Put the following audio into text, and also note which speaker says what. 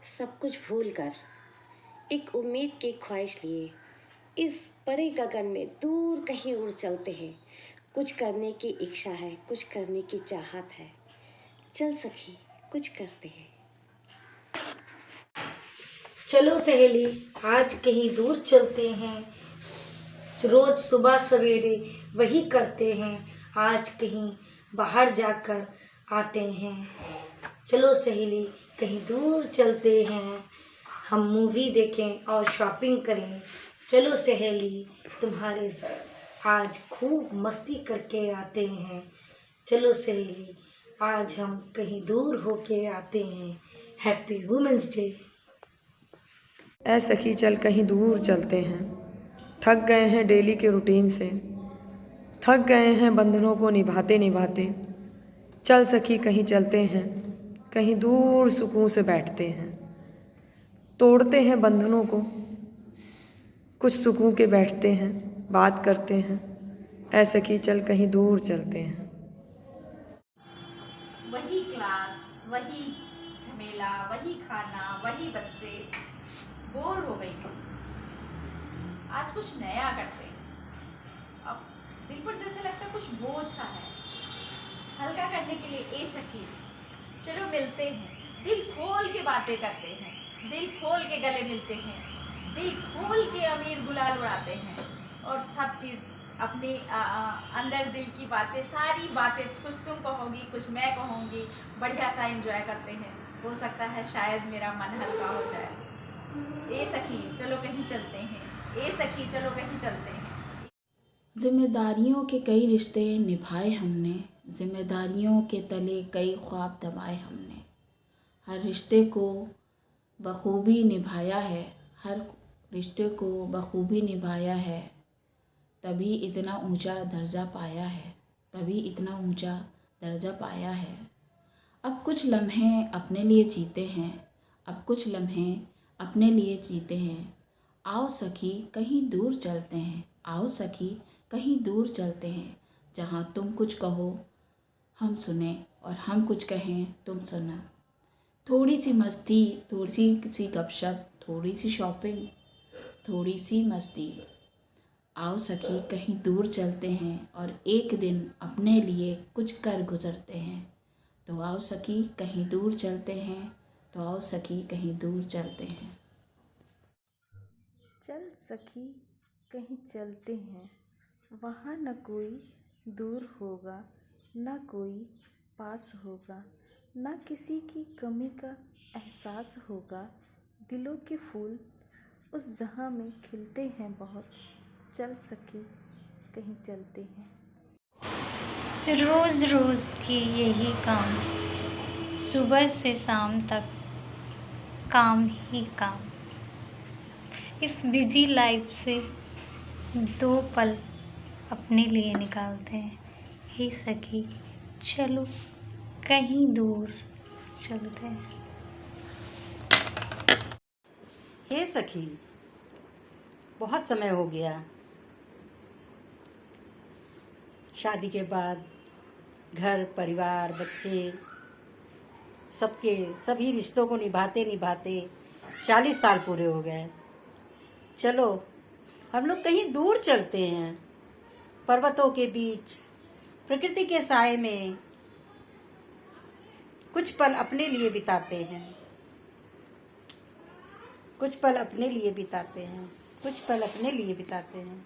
Speaker 1: सब कुछ भूल कर एक उम्मीद की ख्वाहिश लिए इस बड़े गगन में दूर कहीं उड़ चलते हैं। कुछ करने की इच्छा है, कुछ करने की चाहत है। चल सखी कुछ करते हैं।
Speaker 2: चलो सहेली आज कहीं दूर चलते हैं। रोज सुबह सवेरे वही करते हैं। आज कहीं बाहर जाकर आते हैं। चलो सहेली कहीं दूर चलते हैं। हम मूवी देखें और शॉपिंग करें। चलो सहेली तुम्हारे साथ आज खूब मस्ती करके आते हैं। चलो सहेली आज हम कहीं दूर होके आते हैं। Happy women's day.
Speaker 3: ऐ सखी चल कहीं दूर चलते हैं। थक गए हैं डेली के रूटीन से, थक गए हैं बंधनों को निभाते निभाते। चल सखी कहीं चलते हैं, कहीं दूर सुकून से बैठते हैं। तोड़ते हैं बंधनों को, कुछ सुकून के बैठते हैं, बात करते हैं। ऐ सखी चल कहीं दूर चलते हैं।
Speaker 4: वही क्लास, वही झमेला, वही खाना, वही बच्चे। बोर हो गई हूँ। आज कुछ नया करते हैं। अब दिल पर जैसे लगता कुछ बोझ सा है। हल्का करने के लिए ए सखी चलो मिलते हैं। दिल खोल के बातें करते हैं। दिल खोल के गले मिलते हैं। दिल खोल के अमीर गुलाल उड़ाते हैं। और सब चीज़ अपनी अंदर दिल की बातें, सारी बातें, कुछ तुम कहोगी कुछ मैं कहूँगी। बढ़िया सा एंजॉय करते हैं। हो सकता है शायद मेरा मन हल्का हो जाए। ए सखी चलो कहीं चलते हैं। ए सखी चलो कहीं चलते हैं।
Speaker 5: जिम्मेदारियों के कई रिश्ते निभाए हमने। जिम्मेदारियों के तले कई ख्वाब दबाए हमने। हर रिश्ते को बखूबी निभाया है। हर रिश्ते को बखूबी निभाया है। तभी इतना ऊंचा दर्जा पाया है। तभी इतना ऊंचा दर्जा पाया है। अब कुछ लम्हे अपने लिए जीते हैं। अब कुछ लम्हे अपने लिए जीते हैं। आओ सखी कहीं दूर चलते हैं। आओ सखी कहीं दूर चलते हैं। जहाँ तुम कुछ कहो हम सुने और हम कुछ कहें तुम सुनो। थोड़ी सी मस्ती, थोड़ी सी गपशप, थोड़ी सी शॉपिंग, थोड़ी सी मस्ती। आओ सखी कहीं दूर चलते हैं और एक दिन अपने लिए कुछ कर गुजरते हैं। तो आओ सखी कहीं दूर चलते हैं। तो आओ सखी कहीं दूर चलते हैं।
Speaker 6: चल सखी कहीं चलते हैं। वहाँ न कोई दूर होगा, न कोई पास होगा, न किसी की कमी का एहसास होगा। दिलों के फूल उस जहाँ में खिलते हैं बहुत। चल सखी कहीं चलते हैं।
Speaker 7: रोज़ रोज़ की यही काम, सुबह से शाम तक काम ही काम। इस बिजी लाइफ से 2 पल अपने लिए निकालते हैं। हे सखी चलो कहीं दूर चलते हैं।
Speaker 8: हे सखी बहुत समय हो गया। शादी के बाद घर परिवार बच्चे सभी रिश्तों को निभाते निभाते 40 साल पूरे हो गए। चलो हम लोग कहीं दूर चलते हैं। पर्वतों के बीच प्रकृति के साए में कुछ पल अपने लिए बिताते हैं। कुछ पल अपने लिए बिताते हैं। कुछ पल अपने लिए बिताते हैं।